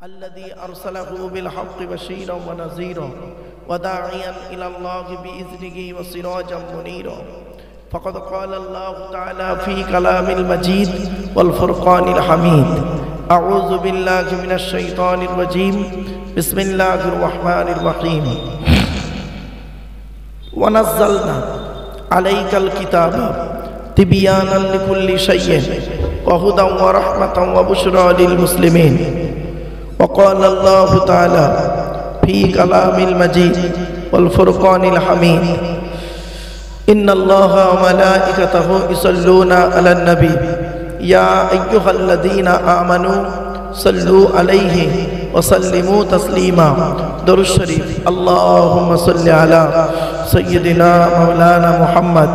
الذي أرسله بالحق بشيرا ونذيرا وداعيا إلى الله بإذنه وسراجا منيرا فقد قال الله تعالى في كلام المجيد والفرقان الحميد أعوذ بالله من الشيطان الرجيم بسم الله الرحمن الرحيم ونزلنا عليك الكتاب تبيانا لكل شيء وهدى ورحمة وبشرى للمسلمين وقال الله تعالى في كلام المجيد والفرقان الحميد إن الله وملائكته يصلون على النبي يا أيها الذين آمنوا صلوا عليه وسلموا تسليما درود الشريف اللهم صل على سيدنا مولانا محمد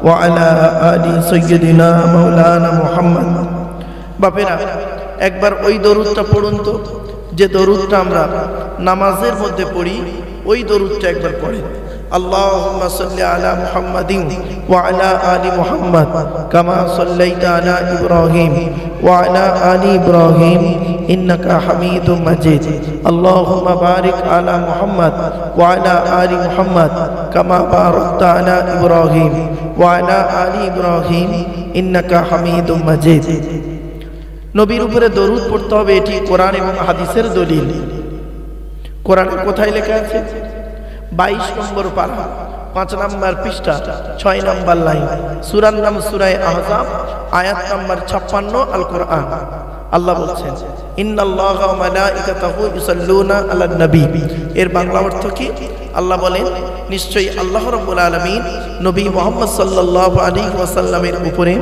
وعلى آل سيدنا مولانا محمد বাপেরা একবার ওই দরুদটা পড়ুন তো যে দরুদটা আমরা নামাজের মধ্যে পড়ি ওই দরুদটা একবার পড়েন اللهم صل على محمد وعلى آل محمد كما صليت على إبراهيم وعلى آل إبراهيم إنك حميد مجيد اللهم بارك على محمد وعلى آل محمد كما باركت على إبراهيم وعلى آل إبراهيم إنك حميد مجيد নবীর উপরে দরুদ পড়তে হবে এটি কোরআন এবং হাদিসের দলিল কোরআনে কোথায় লেখা আছে 22 নম্বর পারা 5 নম্বর পৃষ্ঠা 6 নম্বর লাইন সূরার নাম সূরা আহজাব আয়াত নম্বর 56 আল কোরআন আল্লাহ বলছেন ইন্নাল্লাহা ওয়া মালাইকাতাহু ইউসাল্লুনা আলান নবী এর বাংলা অর্থ কি আল্লাহ বলেন নিশ্চয়ই আল্লাহ রাব্বুল আলামিন নবী মুহাম্মদ সাল্লাল্লাহু আলাইহি ওয়াসাল্লামের উপরে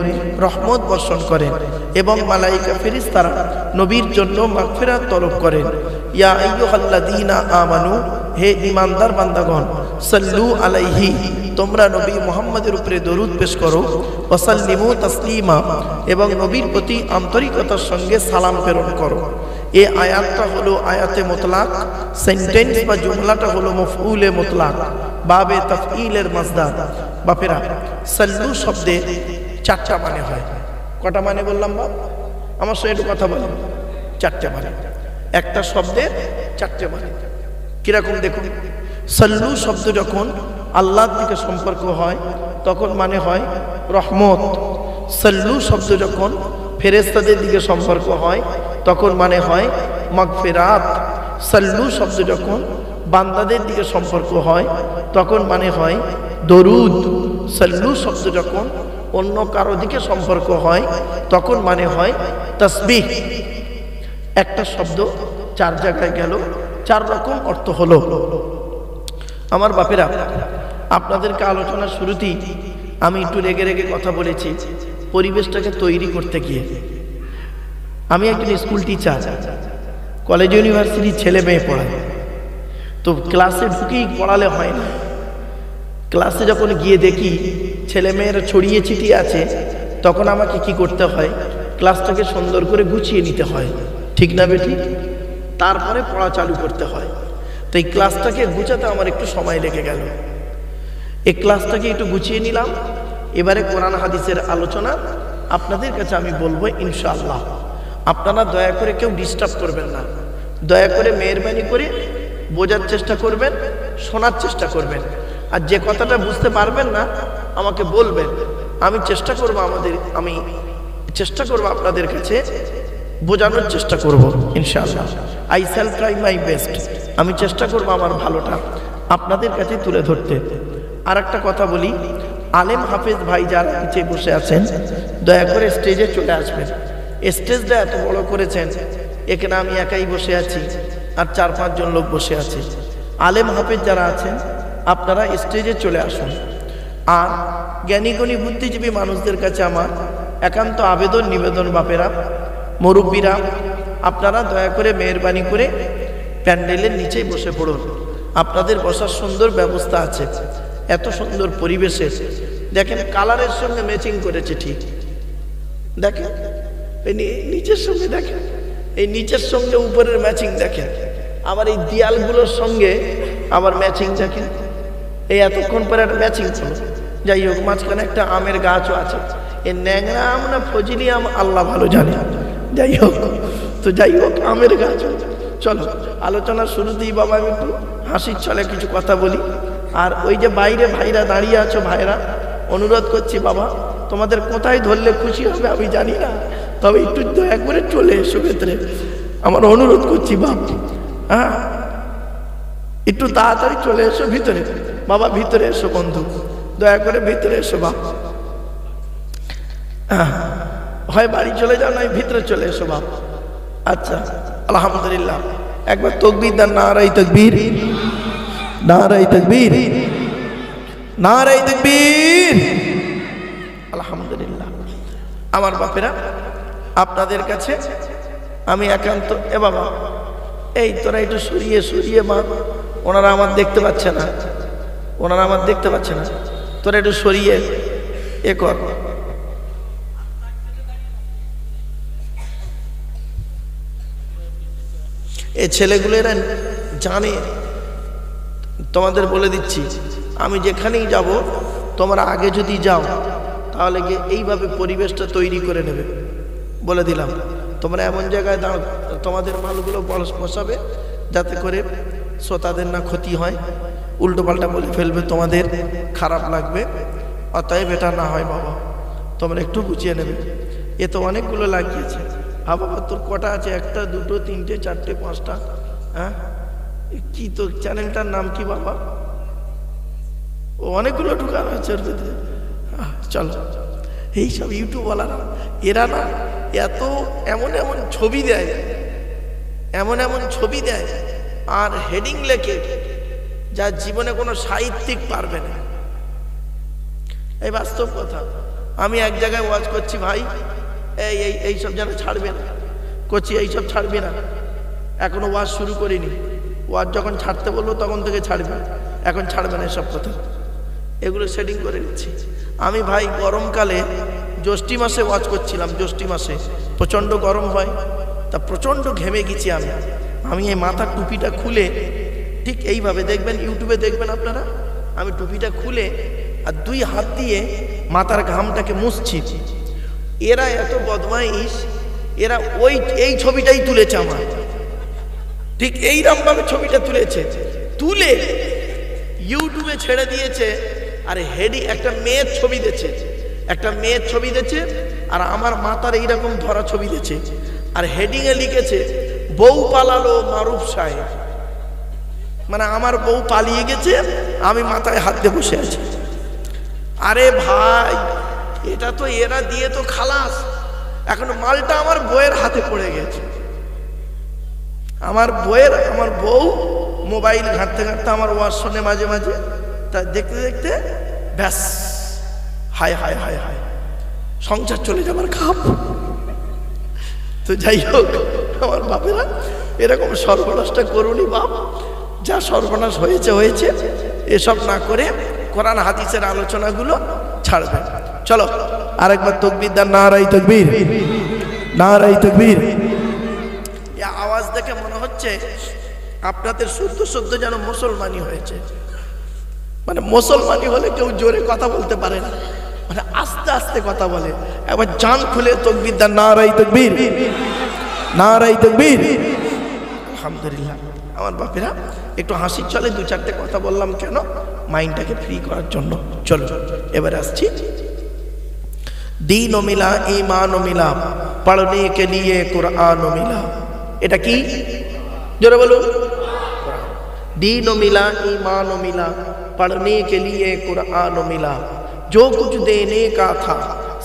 রহমত বর্ষণ করেন এবং মালায়েকা ফেরেশতারা নবীর জন্য মাগফিরাত তলব করেন ইয়া আইয়ুহাল্লাযীনা আমানু হে ঈমানদার বান্দাগণ সাল্লু আলাইহি তোমরা নবী মুহাম্মদের উপরে দরুদ পেশ করো ওয়া সাল্লিমু তাসলিমা এবং নবীর প্রতি আন্তরিকতার সঙ্গে সালাম প্রেরণ করো এই আয়াতটা হলো আয়াতে মুতলাক সেন্টেন্স বা জুমলাটা হলো মফউলে মুতলাক বাবে তাফঈলের মাসদার বাপেরা সাল্লু শব্দে চারটা মানে হয় কটা মানে বললাম বাপ আমার সঙ্গে একটু কথা বলেন চারটা মানে একটা শব্দের চারটে মানে কিরকম দেখুন সাল্লু শব্দ যখন আল্লাহর দিকে সম্পর্ক হয় তখন মানে হয় রহমত সাল্লু শব্দ যখন ফেরেশতাদের দিকে সম্পর্ক হয় তখন মানে হয় মাগফিরাত সাল্লু শব্দ যখন বান্দাদের দিকে সম্পর্ক হয় তখন মানে হয় দরুদ সাল্লু শব্দ যখন অন্য কারো দিকে সম্পর্ক হয় তখন মানে হয় তাসবিহ একটা শব্দ চার জায়গায় গেল চার রকম অর্থ হলো আমার বাপেরা আপনাদেরকে আলোচনার শুরুতেই আমি একটু রেগে রেগে কথা বলেছি পরিবেশটাকে তৈরি করতে গিয়ে আমি একজন স্কুল টিচার কলেজ ইউনিভার্সিটির ছেলে মেয়ে পড়াই তো ক্লাসে ঢুকেই পড়ালে হয় না ক্লাসে যখন গিয়ে দেখি ছেলে মেয়েরা ছড়িয়ে ছিটিয়ে আছে তখন আমাকে কি করতে হয় ক্লাসটাকে সুন্দর করে গুছিয়ে নিতে হয় ঠিক না বেটি তারপরে পড়া চালু করতে হয় তো এই ক্লাসটাকে গুছাতে আমার একটু সময় লেগে গেল এই ক্লাসটাকে একটু গুছিয়ে নিলাম এবারে কোরআন হাদিসের আলোচনা আপনাদের কাছে আমি বলবো ইনশাআল্লাহ আপনারা দয়া করে কেউ ডিস্টার্ব করবেন না দয়া করে মেহেরবানি করে বোঝার চেষ্টা করবেন শোনার চেষ্টা করবেন আর যে কথাটা বুঝতে পারবেন না আমাকে বলবেন আমি চেষ্টা করব আপনাদের কাছে বোঝানোর চেষ্টা করব ইনশাআল্লাহ I shall try my best আমি চেষ্টা করব আমার ভালোটা আপনাদের কাছে তুলে ধরতে আর একটা কথা বলি আলেম হাফেজ ভাই যারা নিচে বসে আছেন দয়া করে স্টেজে চলে আসবেন স্টেজটা এত বড় করেছেন এখানে আমি একাই বসে আছি আর 4-5 জন লোক বসে আছে আলেম হাফেজ যারা আছেন আপনারা স্টেজে চলে আসুন আর জ্ঞানীগুণী বুদ্ধিজীবী মানুষদের কাছে আমার একান্ত আবেদন নিবেদন বাপেরা মুরব্বীরা আপনারা দয়া করে মেহেরবানি করে প্যান্ডেলের নিচেই বসে পড়ুন আপনাদের বসার সুন্দর ব্যবস্থা আছে এত সুন্দর পরিবেশে দেখেন কালারের সঙ্গে ম্যাচিং করেছে ঠিক দেখেন এই নিচের সঙ্গে দেখেন এই নিচের সঙ্গে উপরের ম্যাচিং দেখেন আবার এই দেয়ালগুলোর সঙ্গে আবার ম্যাচিং দেখেন এই এতক্ষণ পরে একটা ম্যাচিং ছিল যাই হোক মাঝখানে একটা আমের গাছও আছে এই ন্যাংরা আম না ফজলি আম আল্লাহ ভালো জানে যাই হোক তো যাই হোক আমের গাছ চলো আলোচনার শুরুতেই বাবা আমি একটু হাসির ছলে কিছু কথা বলি। আর ওই যে বাইরে ভাইরা দাঁড়িয়ে আছো, ভাইরা অনুরোধ করছি বাবা, তোমাদের কোথায় ধরলে খুশি হবে আমি জানি না, তবে একটু দয়া করে চলে এসো ভেতরে, আমার অনুরোধ করছি বাপ। হ্যাঁ, একটু তাড়াতাড়ি চলে এসো ভিতরে বাবা, ভিতরে এসো বন্ধু, দয়া করে ভিতরে এসো বাপ। হয় বাড়ি চলে যাও, নয় ভিতরে চলে এসো বাপ। আচ্ছা, আলহামদুলিল্লাহ, একবার তাকবীর দেন, নারায়ে তাকবীর, নারায়ে তাকবীর, নারায়ে তাকবীর। আলহামদুলিল্লাহ। আমার বাপেরা, আপনাদের কাছে আমি একান্ত, এ বাবা এই তোরা একটু সরিয়ে সরিয়ে মা, ওনারা আমার দেখতে পাচ্ছে না, ওনারা আমার দেখতে পাচ্ছে না, তোরা একটু সরিয়ে এ কর। এই ছেলেগুলো এরা জানে, তোমাদের বলে দিচ্ছি, আমি যেখানেই যাব তোমরা আগে যদি যাও তাহলে গিয়ে এইভাবে পরিবেশটা তৈরি করে নেবে, বলে দিলাম। তোমরা এমন জায়গায় দাঁড়, তোমাদের মালগুলো বসাবে যাতে করে শ্রোতাদের না ক্ষতি হয়, উল্টো পাল্টা বলে ফেলবে, তোমাদের খারাপ লাগবে, অতএব এটা না হয় বাবা, তোমরা একটু গুছিয়ে নেবে। এ তো অনেকগুলো লাগিয়েছে। হ্যাঁ বাবা, তোর কটা আছে? একটা, দুটো, তিনটে, চারটে, পাঁচটা? হ্যাঁ, কি তো চ্যানেলটার নাম কি বাবা? ও অনেকগুলো ঢুকানো আছে ওর ভিতরে। চলো, এইসব ইউটিউবওয়ালারা এরা না এত এমন এমন ছবি দেয়, এমন এমন ছবি দেয় আর হেডিং লেখে যা জীবনে কোনো সাহিত্যিক পারবে না। এই বাস্তব কথা। আমি এক জায়গায় ওয়াজ করছি, ভাই এইসব যেন ছাড়বে না, করছি এইসব ছাড়বে না, এখনো ওয়াজ শুরু করিনি, ওয়াজ যখন ছাড়তে বলবো তখন থেকে ছাড়বে, এখন ছাড়বে না এসব কথা, এগুলো সেটিং করে নিচ্ছি আমি। ভাই গরমকালে জ্যৈষ্ঠী মাসে ওয়াজ করছিলাম, জ্যৈষ্ঠী মাসে প্রচণ্ড গরম হয়, তা প্রচণ্ড ঘেমে গেছি আমি এই মাথার টুপিটা খুলে ঠিক এইভাবে দেখবেন, ইউটিউবে দেখবেন আপনারা, আমি টুপিটা খুলে আর দুই হাত দিয়ে মাথার ঘামটাকে মুছছি। এরা এত বদমাইশ, এরা এই ছবিটাই তুলেছে আমার, ঠিক এইরকমভাবে ছবিটা তুলেছে, তুলে ইউটিউবে ছেড়ে দিয়েছে। আর হেডি একটা মেয়ের ছবি দিয়েছে, একটা মেয়ের ছবি দিয়েছে, আর আমার মাথার এইরকম ধরা ছবি দিয়েছে, আর হেডিংয়ে লিখেছে বউ পালালো মারুফ সাহেব, মানে আমার বউ পালিয়ে গেছে, আমি মাথায় হাত দিয়ে বসে আছি। আরে ভাই, এটা তো এরা দিয়ে তো খালাস, এখন মালটা আমার বউয়ের হাতে পড়ে গেছে। আমার বউ মোবাইল ঘাঁটতে ঘাঁটতে আমার ওয়াজ শোনে মাঝে মাঝে, তা দেখতে দেখতে ব্যাস, হায় হায় হায় হায়, সংসার চলে যাবার খাপ। তো যাই হোক, আমার বাপেরা এরকম সর্বনাশটা করুনি বাপ, যা সর্বনাশ হয়েছে হয়েছে, এসব না করে কোরআন হাদিসের আলোচনাগুলো ছাড়বে। চলো আরেকবার তাকবীর দেন, নারায়ে তাকবীর, নারায়ে তাকবীর। এই আওয়াজ দেখে মনে হচ্ছে আপনাদের সদ্য যেন মুসলমানি হয়েছে, মানে মুসলমানি হলে কেউ জোরে কথা বলতে পারে না, মানে আস্তে আস্তে কথা বলে। একবার জান খুলে তাকবীর দেন, নারায়ে তাকবীর, নারায়ে তাকবীর। আলহামদুলিল্লাহ। আমার বাপেরা একটু হাসির চলে দু চারটে কথা বললাম, কেন? মাইন্ডটাকে ফ্রি করার জন্য। চলো এবারে আসছি। दीन मिला ईमान मिला पढ़ने के लिए कुरान मिला। এটা কি জোরে বলো। दीन मिला ईमान मिला पढ़ने के लिए कुरान मिला। जो कुछ देने का था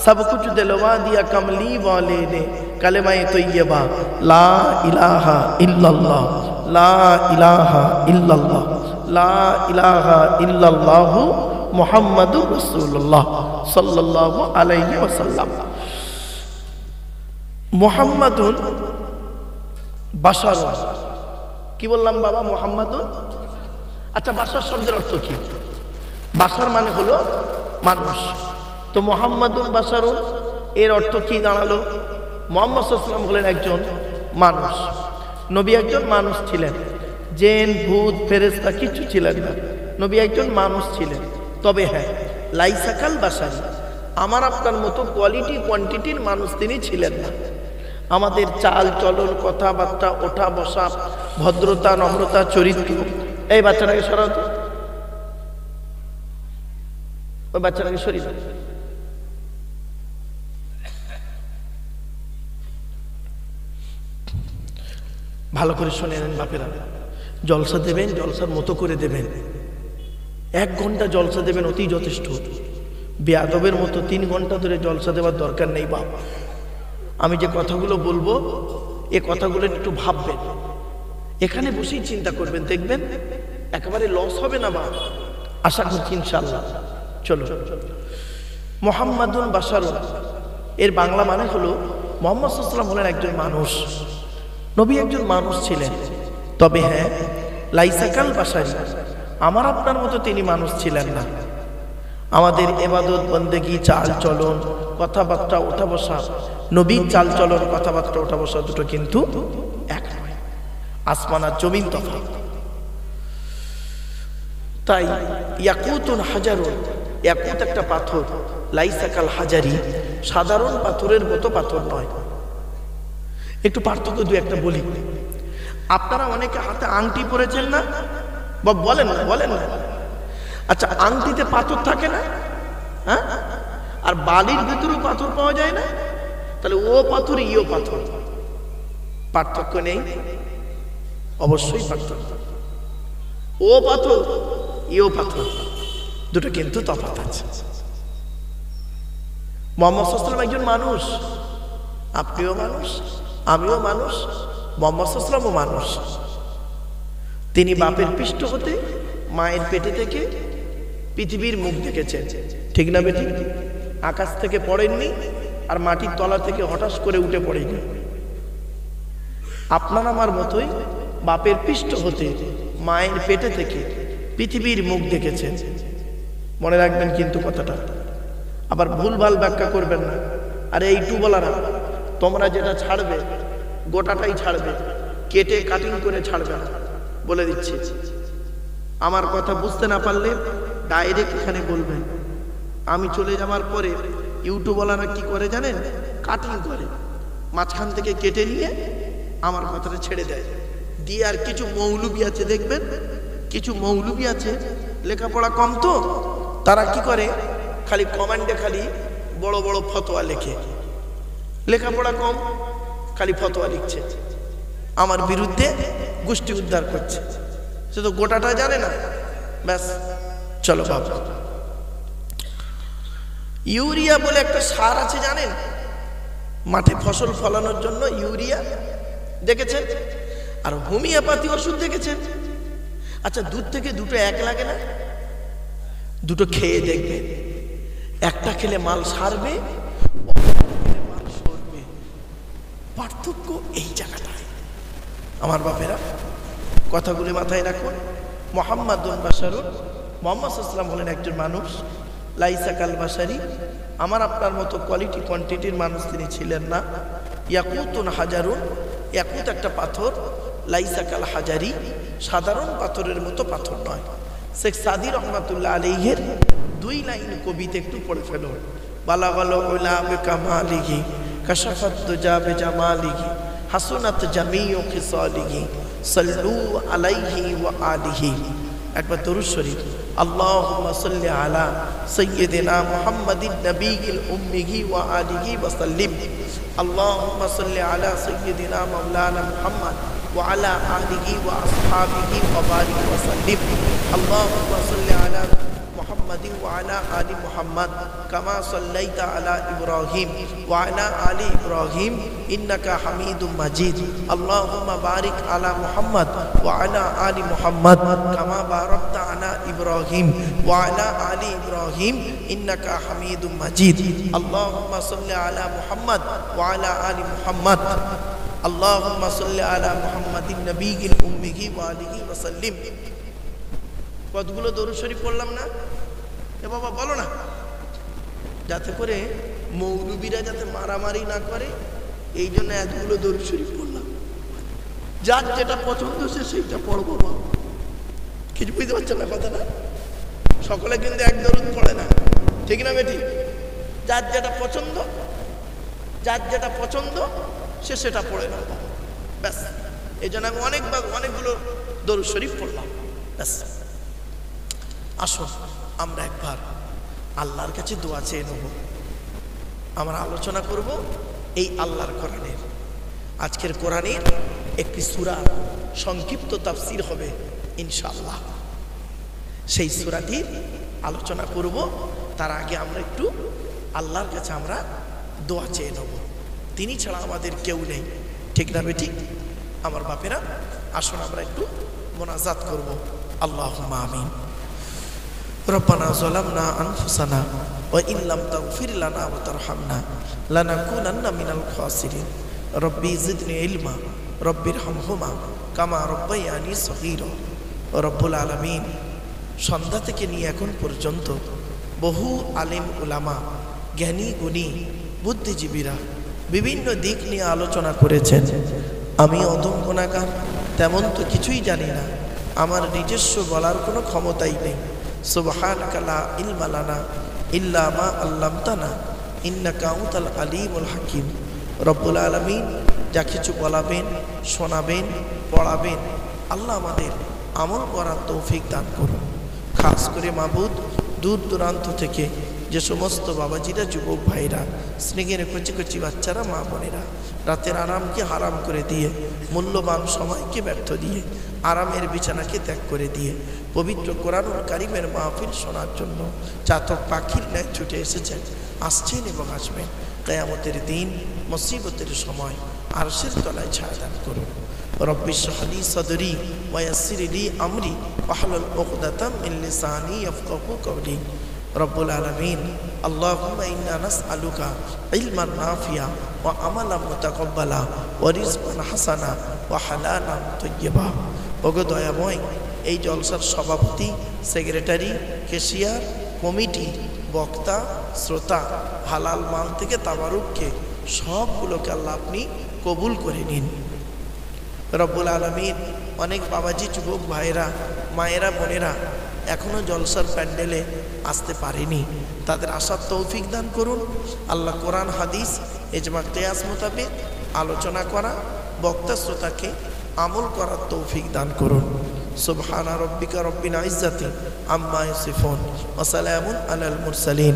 सब कुछ दिलवा दिया कमली वाले ने। कलमा तय्यबा ला इलाहा इल्लल्लाह, ला इलाहा इल्लल्लाह, ला इलाहा इल्लल्लाह मुहम्मदुर रसूलुल्लाह सल्लल्लाहु अलैहि वसल्लम। मुहम्मदुन বাশার। কি বললাম বাবা? মুহাম্মাদুন। আচ্ছা, বাশার শব্দের অর্থ কি? বাশার মানে হলো মানুষ। তো মুহাম্মাদুন বাশারুন এর অর্থ কি দাঁড়ালো? মুহাম্মদ সাল্লাল্লাহু আলাইহি ওয়াসাল্লাম হলেন একজন মানুষ, নবী একজন মানুষ ছিলেন, জিন ভূত ফেরেশতা কিছু ছিলেন না, নবী একজন মানুষ ছিলেন। তবে হ্যাঁ, লাইসাকাল বাশারি, আমার আপনার মতো কোয়ালিটি কোয়ান্টিটির মানুষ তিনি ছিলেন না। আমাদের চাল চলন, কথাবার্তা, ওঠা বসা, ভদ্রতা, নম্রতা, চরিত্র। এই বাচ্চাটাকে সরাতো, ওই বাচ্চাটাকে সরিয়ে দাও। ভালো করে শুনে নেন বাপেরা, জলসা দেবেন, জলসার মতো করে দেবেন। 1 ঘন্টা জলসা দেবেন, অতি যথেষ্ট। বেয়াদবের মতো 3 ঘন্টা ধরে জলসা দেওয়ার দরকার নেই বাপ। আমি যে কথাগুলো বলবো, এ কথাগুলো একটু ভাববেন, এখানে বসেই চিন্তা করবেন, দেখবেন একেবারে লস হবে না বাপ, আশা করছি ইনশাআল্লাহ। চলো, মুহাম্মাদুন বাশারুন এর বাংলা মানে হলো, মুহাম্মদ সাল্লাল্লাহু আলাইহি ওয়াসাল্লাম হলেন একজন মানুষ। নবী একজন মানুষ ছিলেন, তবে হ্যাঁ, লাইসা কাল বাশারি, আমার আপনার মতো তিনি মানুষ ছিলেন না। আমাদের ইবাদত, বন্দেগী, চাল চলন, কথাবার্তা, ওঠা বসা, নবীর চাল চলন, কথাবার্তা, ওঠা বসা দুটো কিন্তু এক নয়, আসমান আর জমিন তফাৎ। তাই ইয়াকুতুন হাজারুন, ইয়াকুত একটা পাথর, লাইসা কাল হাজারি, সাধারণ পাথরের মতো পাথর নয়। একটু পার্থক্য দু একটা বলি। আপনারা অনেকে হাতে আংটি পরেছেন না, বা বলেন না, বলেন না। আচ্ছা, আংটিতে পাথর থাকে না? হ্যাঁ, আর বালির ভিতরেও পাথর পাওয়া যায় না? তাহলে ও পাথর, ইও পাথর, পার্থক্য নেই? অবশ্যই পার্থক্য। ও পাথর, ইও পাথর, দুটো কিন্তু তফাৎ আছে। মুহাম্মদ সাল্লাল্লাহু আলাইহি ওয়াসাল্লাম একজন মানুষ, আপনিও মানুষ, আমিও মানুষ, মুহাম্মদ সাল্লাল্লাহু আলাইহি ওয়াসাল্লামও মানুষ। তিনি বাপের পৃষ্ঠ হতে, মায়ের পেটে থেকে পৃথিবীর মুখ দেখেছেন, ঠিক না বেটি? আকাশ থেকে পড়েননি, আর মাটির তলা থেকে হঠাৎ করে উঠে পড়েনি। আপনার আমার মতোই বাপের পৃষ্ঠ হতে, মায়ের পেটে থেকে পৃথিবীর মুখ দেখেছেন। মনে রাখবেন কিন্তু কথাটা, আবার ভুলভাল ব্যাখ্যা করবেন না। আরে এইটু বলারা, তোমরা যেটা ছাড়বে গোটাটাই ছাড়বে, কেটে কাটিং করে ছাড়বে না, বলে দিচ্ছি। আমার কথা বুঝতে না পারলে ডাইরেক্ট এখানে বলবেন। আমি চলে যাওয়ার পরে ইউটিউবওয়ালারা কি করে জানেন? কাটিং করে, মাঝখান থেকে কেটে নিয়ে আমার কথাটা ছেড়ে দেয়, দিয়ে আর কিছু মৌলবি আছে দেখবেন, কিছু মৌলবি আছে লেখাপড়া কম, তো তারা কি করে, খালি কমান্ডে খালি বড় বড় ফতোয়া লেখে। লেখাপড়া কম, খালি ফতোয়া লিখছে, আমার বিরুদ্ধে গোষ্ঠী উদ্ধার করছে। সে তো গোটাটা জানে না, ব্যাস। চলো বাবা, ইউরিয়া বলে একটা সার আছে জানেন? মাঠে ফসল ফলানোর জন্য ইউরিয়া দেখেছেন, আর হোমিওপ্যাথি ওষুধ দেখেছেন। আচ্ছা, দুধ থেকে দুটো এক লাগে না? দুটো খেয়ে দেখবেন, একটা খেলে মাল সারবে, মাল সরবে। পার্থক্য এই জায়গাটায়। আমার বাপেরা, কথাগুলি মাথায় রাখুন। মুহাম্মাদুন বাশারুন, মুহাম্মদ সাল্লাল্লাহু আলাইহি ওয়াসাল্লাম হলেন একজন মানুষ। লাইসা কাল বাশারি, আমার আপনার মতো কোয়ালিটি কোয়ান্টিটির মানুষ তিনি ছিলেন না। ইয়াকুতুন হাজারুন, ইয়াকুত একটা পাথর, লাইসা কাল হাজারি, সাধারণ পাথরের মতো পাথর নয়। শেখ সাদি রহমাতুল্লাহ আলাইহির 2 লাইন কবিতা একটু পড়ে ফেলো। বালাগাল উলা বিকামালিহি, কাশাফাত দুজা বিজামালিহি, হাসুনাত জামিউ খিসালিহি, সাল্লু আলাইহি ওয়া আলিহি। একবার দরুদ শরীফ। আল্লাহুম্মা সাল্লি আলা সাইয়্যিদিনা মুহাম্মাদিন নবিয়্যিল উম্মিহি ওয়া আলিহি ওয়া সাল্লিম। আল্লাহুম্মা সাল্লি আলা সাইয়্যিদিনা মাওলানা মুহাম্মদ ওয়া আলা আলিহি ওয়া আসহাবিহি ওয়া বারিক ওয়া সাল্লিম। আল্লাহুম্মা সাল্লি আলা মুহাম্মাদিন ওয়া আলা আলি মুহাম্মদ কামা সাল্লাইতা আলা ইব্রাহিম ওয়া আলা আলি ইব্রাহিম ইন্নাকা হামিদুম মাজিদ। আল্লাহুম্মা বারিক আলা মুহাম্মদ ওয়া আলা আলি মুহাম্মদ কামা বারাকতা আলা ইব্রাহিম ওয়া আলা আলি ইব্রাহিম ইন্নাকা হামিদুম মাজিদ। আল্লাহুম্মা সাল্লি আলা মুহাম্মদ ওয়া আলা আলি মুহাম্মদ। আল্লাহুম্মা সাল্লি আলা মুহাম্মাদিন নবিয়্যিল উম্মিহি ওয়া আলিহি ওয়া সাল্লিম। কতগুলো দরুদ শরীফ পড়লাম না? এ বাবা বলো না, যাতে করে মৌলবীরা যাতে মারামারি না করে, এই জন্য এতগুলো দরুদ শরীফ পড়লাম। যার যেটা পছন্দ সে সেইটা পড়বো। কিছু বুঝতে পারছেন না কথা না? সকলে কিন্তু এক দরুদ পড়ে না, ঠিক না বেটি? যার যেটা পছন্দ, যার যেটা পছন্দ সে সেটা পড়ে নেব, ব্যাস। এই জন্য আমি অনেকগুলো দরুদ শরীফ পড়লাম, ব্যাস। আসুন আমরা একবার আল্লাহর কাছে দোয়া চেয়ে নেব। আমরা আলোচনা করব এই আল্লাহর কোরআনের, আজকের কোরআনের একটি সূরা সংক্ষিপ্ত তাফসীর হবে ইনশাআল্লাহ। সেই সূরাটির আলোচনা করব, তার আগে আমরা একটু আল্লাহর কাছে আমরা দোয়া চেয়ে নেব। তিনি ছাড়া আমাদের কেউ নেই, ঠিক না বেঠিক আমার বাপেরা? আসুন আমরা একটু মোনাজাত করব। আল্লাহুম্মা আমিন। রব্বানা যালামনা আনফুসানা ওয়া ইন লাম তাগফির লানা ওয়া তারহামনা লানাকুনান্না মিনাল খাসিরিন। রব্বি জিদনি ইলমা রব্বিরহামহুমা কামা রব্বায়ানি সগীরা। রব্বুল আলামিন, সন্ধ্যা থেকে নিয়ে এখন পর্যন্ত বহু আলেম উলামা, জ্ঞানী গুণী, বুদ্ধিজীবীরা বিভিন্ন দিক নিয়ে আলোচনা করেছেন। আমি অদম গুনাহগার, তেমন তো কিছুই জানি না, আমার নিজস্ব বলার কোনো ক্ষমতাই নেই। সুবহানাকা লা ইলমা লানা ইল্লা মা আল্লামতানা ইন্নাকা আনতাল আলিমুল হাকিম। রব্বুল আলামিন, যা কিছু বলাবেন, শোনাবেন, পড়াবেন, আল্লাহ আমাদের আমল করার তৌফিক দান করুন। খাস করে মাবুদ, দূর দূরান্ত থেকে যে সমস্ত বাবাজিরা, যুবক ভাইরা, স্নেহের কচি কচি বাচ্চারা, মা বোনেরা রাতের আরামকে হারাম করে দিয়ে, মূল্যবান সময়কে ব্যর্থ দিয়ে, আরামের বিছানাকে ত্যাগ করে দিয়ে পবিত্র কোরআনুল কারীমের মাহফিল শোনার জন্য চাতক পাখির ন্যায় ছুটে এসেছেন, আসছেন এবং আসবেন। কিয়ামতের দিন, মুসিবতের সময় আরশের তলায় ছায়া দান করুন। রব্বি ইশরাহ লি সাদরি ওয়া ইয়াসসির লি আমরি ওয়াহলুল উকদাতাম মিন লিসানি ইয়াফকাহু কওলি। রব্বুল আলামিন, আল্লাহুম্মা ইন্না নাসআলুকা ইলমান নাফিয়া ওয়া আমালান মুতাকাব্বালা ওয়া রিজকান হাসানা ওয়া হালালান তাইয়্যিবা। ওগো দয়াময়, এই জলসার সভাপতি, সেক্রেটারি, ক্যাশিয়ার, কমিটি, বক্তা, শ্রোতা, হালাল মাল থেকে তাবারুককে সবগুলোকে আল্লাহ আপনি কবুল করে নিন। রব্বুল আলামিন, অনেক বাবাজি, যুবক ভাইরা, মায়েরা, বোনেরা এখনও জলসার প্যান্ডেলে আসতে পারেনি, তাদের আসার তৌফিক দান করুন। আল্লাহ কোরআন হাদিস ইজমা কিয়াস মোতাবেক আলোচনা করা, বক্তা শ্রোতাকে আমল করার তৌফিক দান করুন। সুবহানা রব্বিকা রব্বিল ইজ্জাতি আম্মা ইয়াসিফুন ওয়া সালামুন আলাল মুরসালিন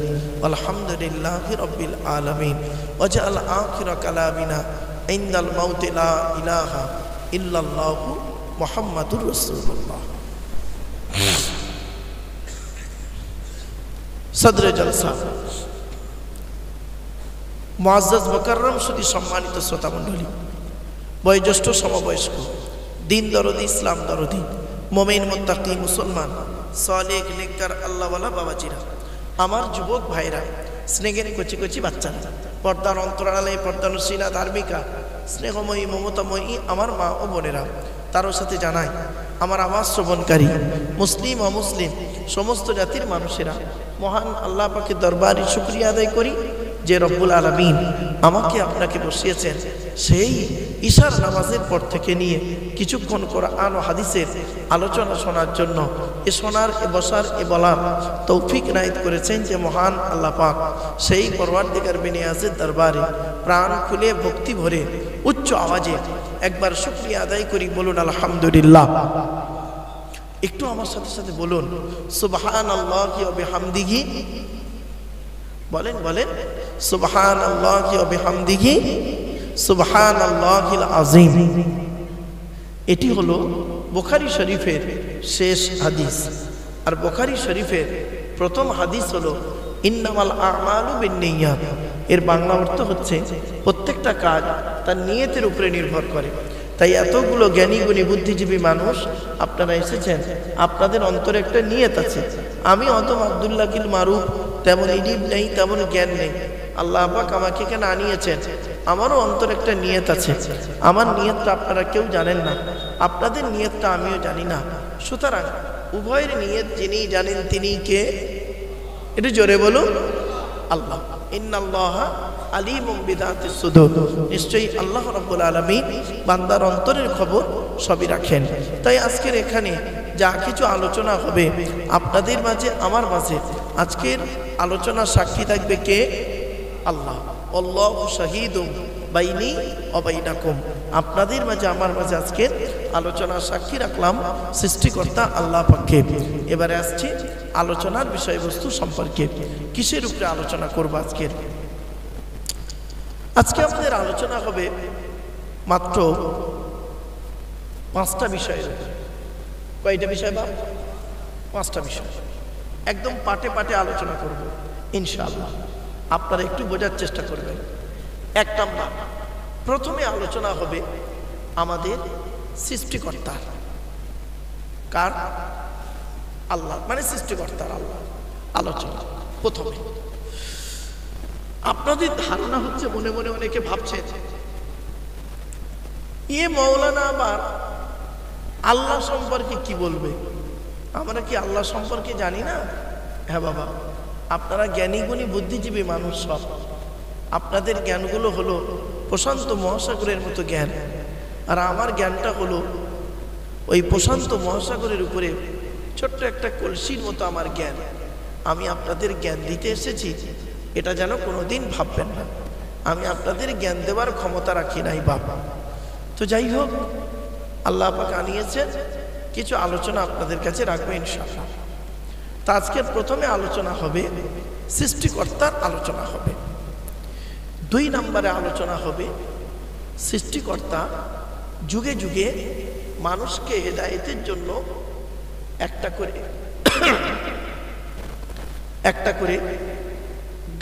আলহামদুলিল্লাহি রব্বিল আলামিন। ওয়াজআল আখিরা কালামিনা ইনদাল মাউতি লা ইলাহা ইল্লাল্লাহু মুহাম্মাদুর রাসূলুল্লাহ। সদরে জলসা, মুআজ্জাজ মুকাররম সুদী সম্মানিত শ্রোতা মণ্ডলী, বয়োজ্যেষ্ঠ, সমবয়স্ক, দিন দরদি, ইসলাম দরদি, মুমিন, মুত্তাকি, মুসলমান, সালেহ, নেককার, আল্লাহওয়ালা বাবাজিরা, আমার যুবক ভাইরা, স্নেহের কচি কচি বাচ্চারা, পর্দার অন্তরালে পর্দানুসীনা, ধার্মিকা, স্নেহময়ী, মমতাময়ী আমার মা ও বোনেরা, তারও সাথে জানাই আমার আওয়াজ শ্রবণকারী মুসলিম অমুসলিম সমস্ত জাতির মানুষেরা, মহান আল্লাহ পাকের দরবারে শুকরিয়া আদায় করি যে রব্বুল আলামিন আমাকে আপনাকে বসিয়েছেন সেই ঈশার নামাজের পর থেকে নিয়ে কিছুক্ষণ কোরআন ও হাদিসের আলোচনা শোনার জন্য, এ শোনার, এ বসার, এ বলার তৌফিক নায়েত করেছেন যে মহান আল্লাহ পাক। সেই পরওয়ারদিগার বিনিয়াজের দরবারে প্রাণ খুলে ভক্তি ভরে উচ্চ আওয়াজে একবার শুকরিয়া আদায় করি, বলুন আলহামদুলিল্লাহ। একটু আমার সাথে সাথে বলুন সুবহানাল্লাহি ওয়া বিহামদিহি। বলেন বলেন সুবহানাল্লাহি ওয়া বিহামদিহি সুবহানাল্লাহিল আযীম। এটি হলো বুখারী শরীফের শেষ হাদিস। আর বুখারী শরীফের প্রথম হাদিস হলো ইন্নামাল আমালু বিন্নিয়াত। এর বাংলা অর্থ হচ্ছে প্রত্যেকটা কাজ তার নিয়তের উপরে নির্ভর করে। তাই এতগুলো জ্ঞানী গুণী বুদ্ধিজীবী মানুষ আপনারা এসেছেন, আপনাদের অন্তরে একটা নিয়ত আছে। আমি অদম আব্দুল্লাহিল মারুফ, তেমন ইলিম নেই, তেমন জ্ঞান নেই, আল্লাহ পাক আমাকে কেন আনিয়েছেন, আমারও অন্তরে একটা নিয়ত আছে। আমার নিয়তটা আপনারা কেউ জানেন না, আপনাদের নিয়তটা আমিও জানি না। সুতরাং উভয়ের নিয়ত যিনি জানেন তিনি কে? একটু জোরে বলুন আল্লাহ। ইন্নাল্লাহা আলিমুম বিযাতিস সুদূর। নিশ্চয়ই আল্লাহ রাব্বুল আলামিন বান্দার অন্তরের খবর সবই রাখেন। তাই আজকের এখানে যা কিছু আলোচনা হবে আপনাদের মাঝে, আমার মাঝে, আজকের আলোচনা সাক্ষী থাকবে কে? আল্লাহ। আল্লাহু শাহীদুম বাইনি ওয়া বাইনাকুম, আপনাদের মাঝে আমার মাঝে আজকে আলোচনা সাক্ষী রাখলাম সৃষ্টিকর্তা আল্লাহ পাককে। এবারে আসছি আলোচনার বিষয়বস্তু সম্পর্কে। কিসের উপরে আলোচনা করব আজকে আমাদের আলোচনা হবে মাত্র 5টা বিষয়ের উপরে। কয়টা বিষয় বা? 5টা বিষয়, একদম পাটে পাটে আলোচনা করব ইনশাআল্লাহ। আপনারা একটু বোঝার চেষ্টা করবেন। 1 নম্বর, প্রথমে আলোচনা হবে আমাদের সৃষ্টিকর্তার। কার? আল্লাহ, মানে সৃষ্টিকর্তার আল্লাহ আলোচনা। প্রথমে আপনাদের ধারণা হচ্ছে, মনে মনে অনেকে ভাবছেন মৌলানা আবার আল্লাহ সম্পর্কে কি বলবে, আমরা কি আল্লাহ সম্পর্কে জানি না? হ্যাঁ বাবা, আপনারা জ্ঞানী গুণী বুদ্ধিজীবী মানুষ সব, আপনাদের জ্ঞানগুলো হলো প্রশান্ত মহাসাগরের মতো জ্ঞান, আর আমার জ্ঞানটা হলো ওই প্রশান্ত মহাসাগরের উপরে ছোট্ট একটা কলসির মতো আমার জ্ঞান। আমি আপনাদের জ্ঞান দিতে এসেছি, এটা যেন কোনোদিন ভাববেন না আমি আপনাদের জ্ঞান দেওয়ার ক্ষমতা রাখি নাই বাবা। তো যাই হোক, আল্লাহ পাক আনিয়েছেন, কিছু আলোচনা আপনাদের কাছে রাখবো ইনশাআল্লাহ। তা আজকের প্রথমে আলোচনা হবে সৃষ্টিকর্তার আলোচনা হবে। 2 নম্বরে আলোচনা হবে সৃষ্টিকর্তা যুগে যুগে মানুষকে হেদায়েতের জন্য একটা করে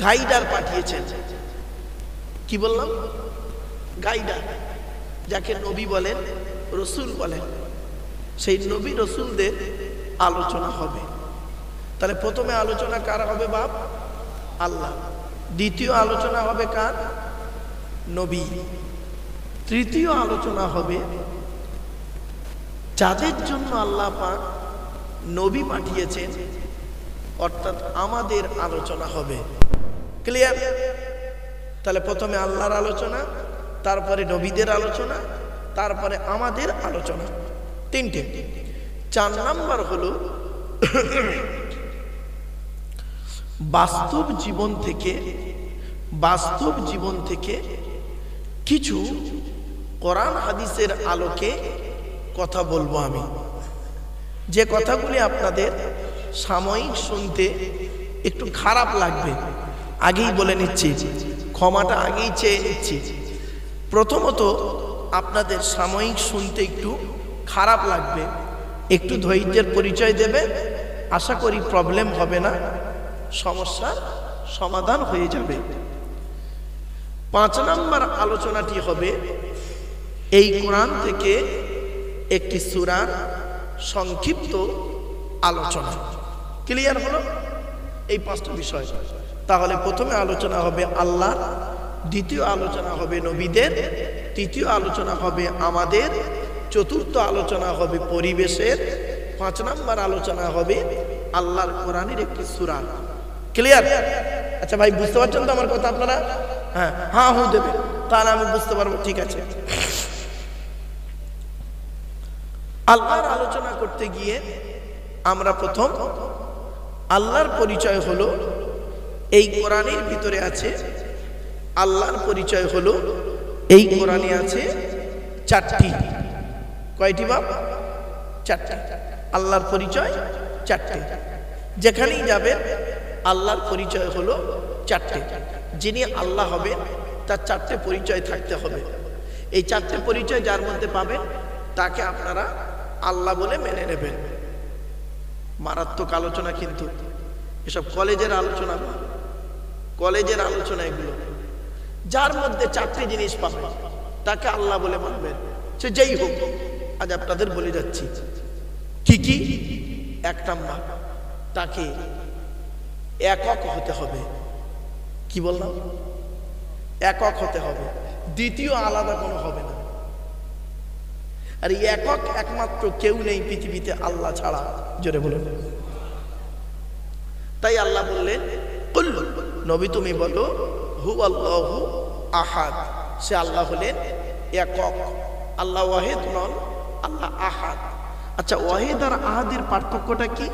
গাইডার পাঠিয়েছেন। কি বললাম? গাইডার, যাকে নবী বলেন, রসুল বলেন। সেই নবী রসুলদের আলোচনা হবে। তাহলে প্রথমে আলোচনা কার হবে বাপ? আল্লাহ। দ্বিতীয় আলোচনা হবে কার? নবী। তৃতীয় আলোচনা হবে যাদের জন্য আল্লাহ পাক নবী পাঠিয়েছেন, অর্থাৎ আমাদের আলোচনা হবে। ক্লিয়ার? তাহলে প্রথমে আল্লাহর আলোচনা, তারপরে নবীদের আলোচনা, তারপরে আমাদের আলোচনা। 3টে। 4 নম্বর হলো বাস্তব জীবন থেকে কিছু কোরআন হাদিসের আলোকে কথা বলবো আমি। যে কথাগুলি আপনাদের সাময়িক শুনতে একটু খারাপ লাগবে, আগেই বলে নিচ্ছি, ক্ষমাটা আগেই চেয়ে নিচ্ছি। প্রথমত আপনাদের সাময়িক শুনতে একটু খারাপ লাগবে, একটু ধৈর্যের পরিচয় দেবে। আশা করি প্রবলেম হবে না, সমস্যার সমাধান হয়ে যাবে। 5 নম্বর আলোচনাটি হবে এই কোরআন থেকে একটি সূরার সংক্ষিপ্ত আলোচনা। ক্লিয়ার হলো? এই 5টা বিষয়। তাহলে প্রথমে আলোচনা হবে আল্লাহ, দ্বিতীয় আলোচনা হবে নবীদের, তৃতীয় আলোচনা হবে আমাদের, চতুর্থ আলোচনা হবে পরিবেশের, 5 নম্বর আলোচনা হবে আল্লাহর কোরআনের একটি সূরা। ক্লিয়ার? আচ্ছা ভাই, বুঝতে পারছেন তো আমার কথা আপনারা? হ্যাঁ হ্যাঁ হু দেবে, তাহলে আমি বুঝতে পারবো। ঠিক আছে। আল্লাহর আলোচনা করতে গিয়ে আমরা প্রথম আল্লাহর পরিচয় হলো এই কোরআনের ভিতরে আছে। আল্লাহর পরিচয় হলো এই কোরআনে আছে 4টি। কয়টি বাপ? 4টি। আল্লাহর পরিচয় 4টে। যেখানেই যাবেন আল্লাহর পরিচয় হলো 4টে। যিনি আল্লাহ হবেন তার 4টে পরিচয় থাকতে হবে। এই 4টে পরিচয় যার মধ্যে পাবেন তাকে আপনারা আল্লাহ বলে মেনে নেবেন। মারাত্মক আলোচনা কিন্তু এসব কলেজের আলোচনা, কলেজের আলোচনা এগুলো। যার মধ্যে 4টে জিনিস পাবেন তাকে আল্লাহ বলে মানবেন, সে যেই হোক। আজ আপনাদের বলে যাচ্ছি কি কি। 1 নম্বর, তাকে একক হতে হবে। কি বললাম? একক হতে হবে, দ্বিতীয় আলাদা কোনো হবে না। আর এই একক একমাত্র কেউ নেই পৃথিবীতে আল্লাহ ছাড়া। জোরে বলুন। তাই আল্লাহ বললেন, কুল নবী তুমি বলো, হু আল্লাহু আহাদ, সে আল্লাহ হলেন একক। আল্লাহ ওয়াহিদ নন, আল্লাহ আহাদ। আচ্ছা, ওয়াহিদ আর আহাদের পার্থক্যটা কি?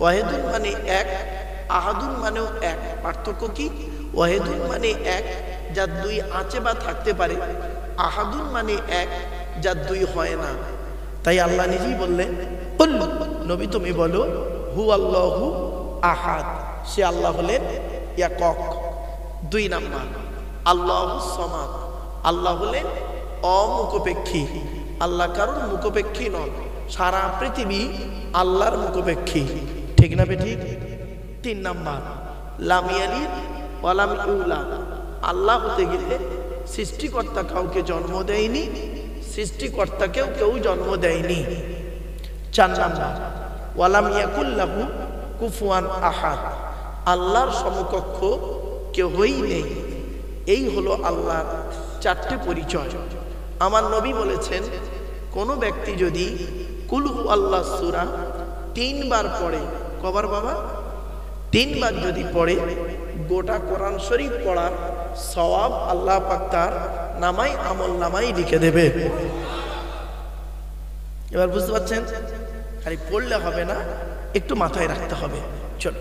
ওয়াহিদুন মানে এক, আহাদুন মানেও এক। পার্থক্য কি? ওয়াহিদুন মানে এক, যার দুই আছে বা থাকতে পারে, আহাদুন মানে এক, যার দুই হয় না। তাই আল্লাহ নিজেই বললেন, কুল নবী তুমি বলো, হু আল্লাহু আহাদ, সে আল্লাহ হলেন একক। দুই নাম্বার আল্লাহু সামাদ, আল্লাহ হলেন অমুখপেক্ষী, আল্লাহ কারোর মুখপেক্ষী নন, সারা পৃথিবী আল্লাহর মুখপেক্ষী, ঠিক না বেঠিক? তিন নাম্বার লাম ইয়ালিদ ওয়া লাম ইউলাদ, আল্লাহ হতে গেলে সৃষ্টিকর্তা কাউকে জন্ম দেয়নি, সৃষ্টিকর্তাকেও কেউ জন্ম দেয়নি। চার নাম্বার ওয়া লাম ইয়াকুল লাহু কুফুয়ান আহাদ, আল্লাহর সমকক্ষ কেউই নেই। এই হলো আল্লাহর চারটি পরিচয়। আমার নবী বলেছেন, কোনো ব্যক্তি যদি কুল হু আল্লাহ সূরা 3 বার পড়ে, কবার বাবা? 3 বার যদি পড়ে, গোটা কোরআন শরীফ পড়ার সওয়াব আল্লাহ পাক তার নামাই আমল নামাই লিখে দেবে। এবার বুঝতে পারছেন? খালি পড়লে হবে না, একটু মাথায় রাখতে হবে। চল